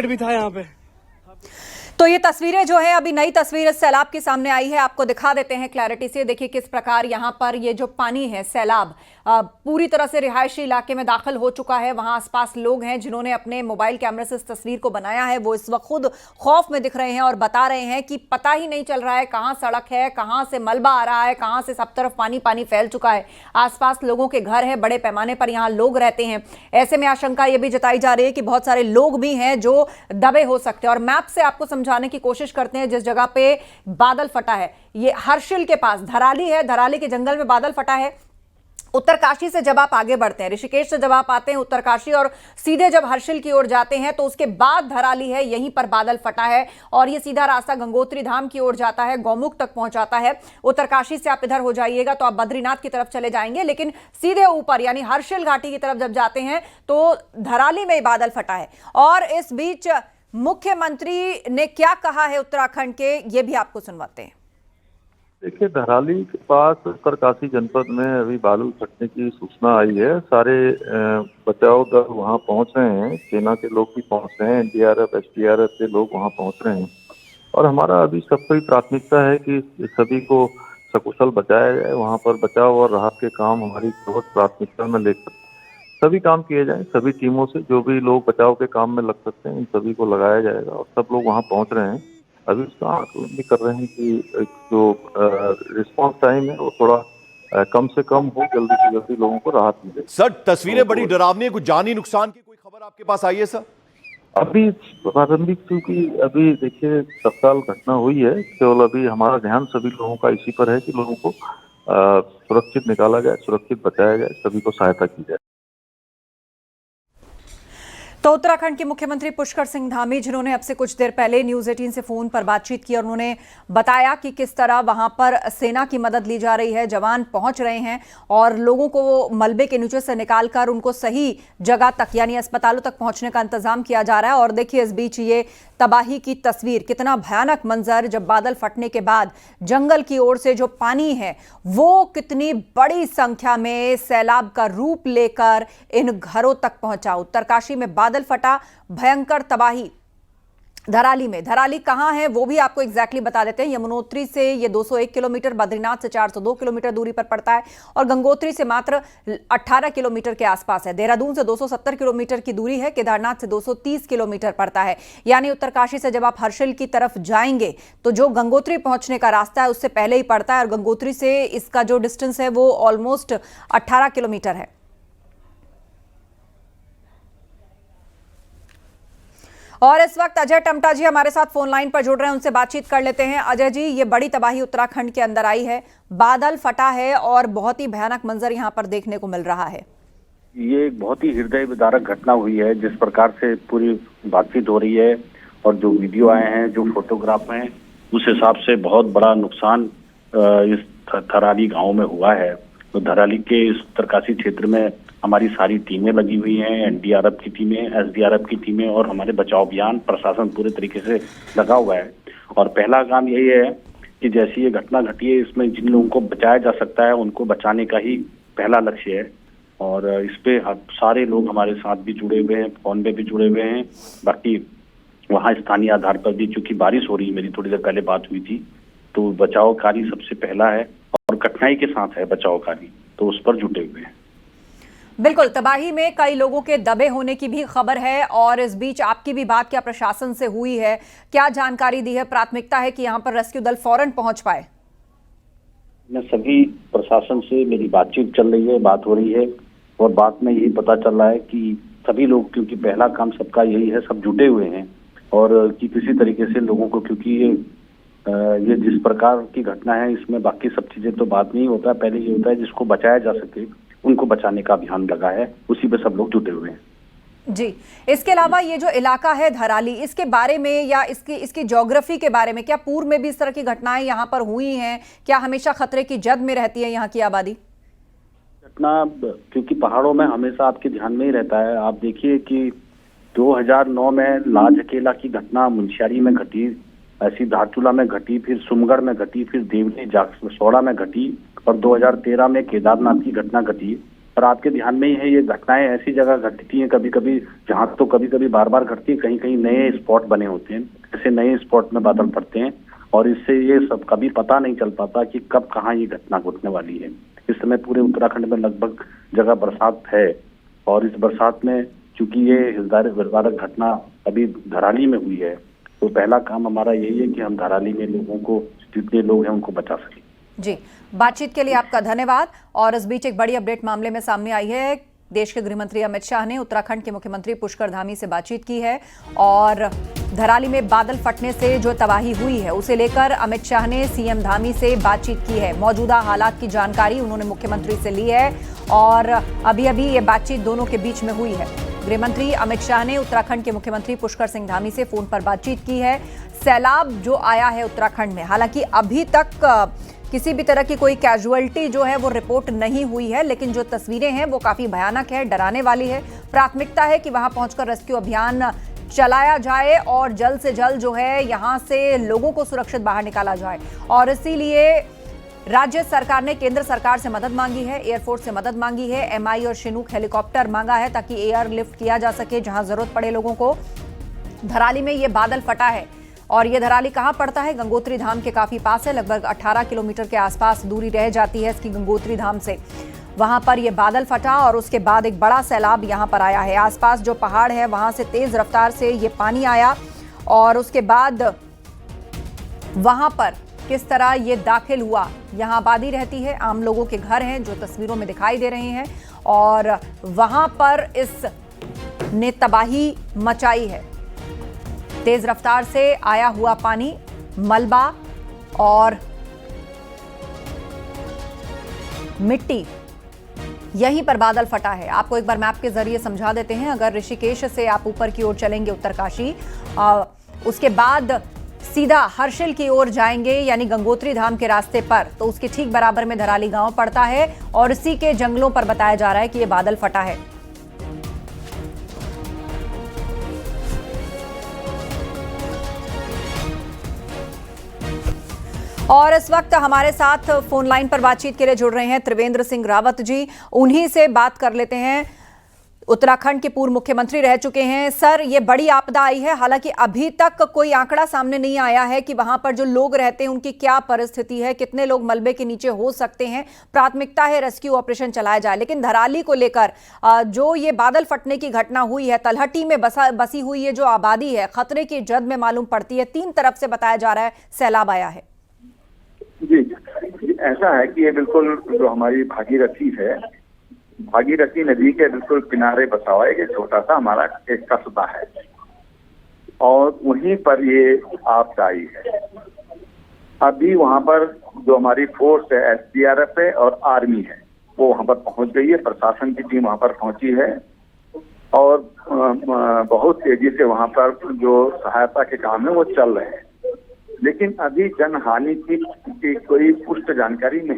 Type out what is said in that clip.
भी था यहाँ पे। तो ये तस्वीरें जो है अभी नई तस्वीर इस सैलाब की सामने आई है, आपको दिखा देते हैं क्लैरिटी से। देखिए किस प्रकार यहाँ पर ये जो पानी है सैलाब पूरी तरह से रिहायशी इलाके में दाखिल हो चुका है। वहां आसपास लोग हैं जिन्होंने अपने मोबाइल कैमरे से इस तस्वीर को बनाया है। वो इस वक्त खुद खौफ में दिख रहे हैं और बता रहे हैं कि पता ही नहीं चल रहा है कहां सड़क है, कहां से मलबा आ रहा है, कहां से सब तरफ पानी पानी फैल चुका है। आसपास लोगों के घर है, बड़े पैमाने पर यहाँ लोग रहते हैं। ऐसे में आशंका यह भी जताई जा रही है कि बहुत सारे लोग भी हैं जो दबे हो सकते हैं। और मैप से आपको समझाने की कोशिश करते हैं जिस जगह पे बादल फटा है। ये हर्षिल के पास धराली है, धराली के जंगल में बादल फटा है। उत्तरकाशी से जब आप आगे बढ़ते हैं, ऋषिकेश से जब आप आते हैं उत्तरकाशी और सीधे जब हर्षिल की ओर जाते हैं तो उसके बाद धराली है, यहीं पर बादल फटा है। और ये सीधा रास्ता गंगोत्री धाम की ओर जाता है, गौमुख तक पहुंचाता है। उत्तरकाशी से आप इधर हो जाइएगा तो आप बद्रीनाथ की तरफ चले जाएंगे, लेकिन सीधे ऊपर यानी हर्षिल घाटी की तरफ जब जाते हैं तो धराली में बादल फटा है। और इस बीच मुख्यमंत्री ने क्या कहा है उत्तराखंड के, ये भी आपको सुनवाते हैं। देखिए, धराली के पास उत्तरकाशी जनपद में अभी बालू फटने की सूचना आई है। सारे बचाव दल वहां पहुंच रहे हैं, सेना के लोग भी पहुंच रहे हैं, एनडीआरएफ एसडीआरएफ के लोग वहां पहुंच रहे हैं। और हमारा अभी सबकी प्राथमिकता है कि सभी को सकुशल बचाया जाए। वहां पर बचाव और राहत के काम हमारी बहुत प्राथमिकता में लेकर सभी काम किए जाएं। सभी टीमों से जो भी लोग बचाव के काम में लग सकते हैं इन सभी को लगाया जाएगा और सब लोग वहां पहुंच रहे हैं। अभी उसका आकलन भी कर रहे हैं कि जो रिस्पांस टाइम है वो थोड़ा कम से कम हो, जल्दी से जल्दी लोगों को राहत मिले। सर, तस्वीरें बड़ी डरावनी है, कुछ जानी नुकसान की कोई खबर आपके पास आई है सर? अभी प्रारंभिक, क्योंकि अभी देखिए तत्काल घटना हुई है, केवल अभी हमारा ध्यान सभी लोगों का इसी पर है कि लोगों को सुरक्षित निकाला जाए, सुरक्षित बचाया जाए, सभी को सहायता की जाए। तो उत्तराखंड के मुख्यमंत्री पुष्कर सिंह धामी, जिन्होंने अब से कुछ देर पहले न्यूज़ 18 से फोन पर बातचीत की और उन्होंने बताया कि किस तरह वहां पर सेना की मदद ली जा रही है, जवान पहुंच रहे हैं और लोगों को मलबे के नीचे से निकालकर उनको सही जगह तक यानी अस्पतालों तक पहुंचने का इंतजाम किया जा रहा है। और देखिए इस बीच ये तबाही की तस्वीर, कितना भयानक मंजर जब बादल फटने के बाद जंगल की ओर से जो पानी है वो कितनी बड़ी संख्या में सैलाब का रूप लेकर इन घरों तक पहुंचा। उत्तरकाशी में बादल फटा, भयंकर तबाही। धराली में, धराली कहां है वो भी आपको एग्जैक्टली बता देते हैं। यमुनोत्री से ये 201 किलोमीटर, बद्रीनाथ से 402 किलोमीटर दूरी पर पड़ता है और गंगोत्री से मात्र 18 किलोमीटर के आसपास है। देहरादून से 270 किलोमीटर की दूरी है, केदारनाथ से 230 किलोमीटर पड़ता है। यानी उत्तरकाशी से जब आप हर्षिल की तरफ जाएंगे तो जो गंगोत्री पहुंचने का रास्ता है उससे पहले ही पड़ता है और गंगोत्री से इसका जो डिस्टेंस है वो ऑलमोस्ट 18 किलोमीटर है। और इस वक्त अजय टमटा जी हमारे साथ फोन लाइन पर जुड़ रहे हैं, उनसे बातचीत कर लेते हैं। अजय जी, ये बड़ी तबाही उत्तराखंड के अंदर आई है, बादल फटा है और बहुत ही भयानक मंजर यहाँ पर देखने को मिल रहा है। ये एक बहुत ही हृदय विदारक घटना हुई है। जिस प्रकार से पूरी बातचीत हो रही है और जो वीडियो आए हैं, जो फोटोग्राफ हैं, उस हिसाब से बहुत बड़ा नुकसान इस धराली गाँव में हुआ है। तो धराली के इस उत्तरकाशी क्षेत्र में हमारी सारी टीमें लगी हुई हैं, एनडीआरएफ की टीमें, एसडीआरएफ की टीमें और हमारे बचाव अभियान प्रशासन पूरे तरीके से लगा हुआ है। और पहला काम यही है कि जैसी ये घटना घटी है इसमें जिन लोगों को बचाया जा सकता है उनको बचाने का ही पहला लक्ष्य है। और इस पे सारे लोग हमारे साथ भी जुड़े हुए हैं, फोन पे भी जुड़े हुए हैं। बाकी वहाँ स्थानीय आधार पर भी, चूंकि बारिश हो रही है, मेरी थोड़ी देर पहले बात हुई थी, तो बचाव कार्य सबसे पहला है और कठिनाई के साथ है बचाव कार्य, तो उस पर जुटे हुए हैं। बिल्कुल, तबाही में कई लोगों के दबे होने की भी खबर है और इस बीच आपकी भी बात क्या प्रशासन से हुई है, क्या जानकारी दी है? प्राथमिकता है कि यहाँ पर रेस्क्यू दल फौरन पहुंच पाए। मैं सभी प्रशासन से मेरी बातचीत चल रही है, बात हो रही है और बात में यही पता चल रहा है कि सभी लोग, क्योंकि पहला काम सबका यही है, सब जुटे हुए हैं और कि किसी तरीके से लोगों को, क्योंकि ये जिस प्रकार की घटना है इसमें बाकी सब चीजें तो बात नहीं होता, पहले ये होता है जिसको बचाया जा सके उनको बचाने का अभियान लगा है, उसी पे सब लोग जुटे हुए हैं। जी, इसके अलावा ये जो इलाका है धराली, इसके बारे में या इसकी ज्योग्राफी के बारे में, क्या पूर्व में भी इस तरह की घटनाएं यहाँ पर हुई हैं? क्या हमेशा खतरे की जद में रहती है यहाँ की आबादी? घटना क्योंकि पहाड़ों में हमेशा आपके ध्यान में ही रहता है। आप देखिए कि 2009 में लाजकेला की घटना मुंशियारी में घटी, ऐसी धारचूला में घटी, फिर सुमगढ़ में घटी, फिर देवली जागसौड़ा में घटी और 2013 में केदारनाथ की घटना घटी। और आपके ध्यान में ही है, ये घटनाएं ऐसी जगह घटती हैं कभी कभी, जहाँ तो कभी कभी बार बार घटती है, कहीं कहीं नए स्पॉट बने होते हैं, ऐसे नए स्पॉट में बादल पड़ते हैं और इससे ये सब कभी पता नहीं चल पाता कि कब कहाँ ये घटना घटने वाली है। इस समय पूरे उत्तराखंड में लगभग जगह बरसात है और इस बरसात में चूंकि ये हृदय विदारक घटना अभी धराली में हुई है, तो पहला काम हमारा यही है कि हम धराली में लोगों को, जितने लोग हैं उनको बचा सकें। जी, बातचीत के लिए आपका धन्यवाद। और इस बीच एक बड़ी अपडेट मामले में सामने आई है। देश के गृह मंत्री अमित शाह ने उत्तराखंड के मुख्यमंत्री पुष्कर धामी से बातचीत की है और धराली में बादल फटने से जो तबाही हुई है उसे लेकर अमित शाह ने सीएम धामी से बातचीत की है। मौजूदा हालात की जानकारी उन्होंने मुख्यमंत्री से ली है और अभी अभी ये बातचीत दोनों के बीच में हुई है। गृह मंत्री अमित शाह ने उत्तराखंड के मुख्यमंत्री पुष्कर सिंह धामी से फोन पर बातचीत की है। सैलाब जो आया है उत्तराखंड में, हालांकि अभी तक किसी भी तरह की कोई कैजुअल्टी जो है वो रिपोर्ट नहीं हुई है, लेकिन जो तस्वीरें हैं वो काफी भयानक है, डराने वाली है। प्राथमिकता है कि वहां पहुंचकर रेस्क्यू अभियान चलाया जाए और जल्द से जल्द जो है यहां से लोगों को सुरक्षित बाहर निकाला जाए। और इसीलिए राज्य सरकार ने केंद्र सरकार से मदद मांगी है, एयरफोर्स से मदद मांगी है, एमआई और शिनूक हेलीकॉप्टर मांगा है ताकि एयर लिफ्ट किया जा सके जहां जरूरत पड़े लोगों को। धराली में ये बादल फटा है और ये धराली कहां पड़ता है? गंगोत्री धाम के काफी पास है, लगभग 18 किलोमीटर के आसपास दूरी रह जाती है इसकी गंगोत्री धाम से। वहां पर ये बादल फटा और उसके बाद एक बड़ा सैलाब यहां पर आया है। आसपास जो पहाड़ है वहां से तेज रफ्तार से ये पानी आया और उसके बाद वहां पर किस तरह ये दाखिल हुआ। यहां आबादी रहती है, आम लोगों के घर हैं जो तस्वीरों में दिखाई दे रहे हैं और वहां पर इस ने तबाही मचाई है। तेज रफ्तार से आया हुआ पानी, मलबा और मिट्टी, यहीं पर बादल फटा है। आपको एक बार मैप के जरिए समझा देते हैं। अगर ऋषिकेश से आप ऊपर की ओर चलेंगे उत्तरकाशी, उसके बाद सीधा हर्षिल की ओर जाएंगे यानी गंगोत्री धाम के रास्ते पर, तो उसके ठीक बराबर में धराली गांव पड़ता है और इसी के जंगलों पर बताया जा रहा है कि यह बादल फटा है। और इस वक्त हमारे साथ फोन लाइन पर बातचीत के लिए जुड़ रहे हैं त्रिवेंद्र सिंह रावत जी। उन्हीं से बात कर लेते हैं। उत्तराखंड के पूर्व मुख्यमंत्री रह चुके हैं। सर, ये बड़ी आपदा आई है, हालांकि अभी तक कोई आंकड़ा सामने नहीं आया है कि वहां पर जो लोग रहते हैं उनकी क्या परिस्थिति है, कितने लोग मलबे के नीचे हो सकते हैं। प्राथमिकता है रेस्क्यू ऑपरेशन चलाया जाए, लेकिन धराली को लेकर जो ये बादल फटने की घटना हुई है, तलहटी में बसी हुई है जो आबादी है, खतरे की जद में मालूम पड़ती है। 3 तरफ से बताया जा रहा है सैलाब आया है। जी, ऐसा है कि ये बिल्कुल जो हमारी भागीरथी है, भागीरथी नदी के बिल्कुल किनारे बसा हुआ है, छोटा सा हमारा एक कस्बा है और वहीं पर ये आपदा आई है। अभी वहां पर जो हमारी फोर्स है, एसडीआरएफ है और आर्मी है, वो वहां पर पहुंच गई है। प्रशासन की टीम वहां पर पहुंची है और बहुत तेजी से वहां पर जो सहायता के काम है वो चल रहे हैं। लेकिन अभी जनहानि की कोई पुष्ट जानकारी नहीं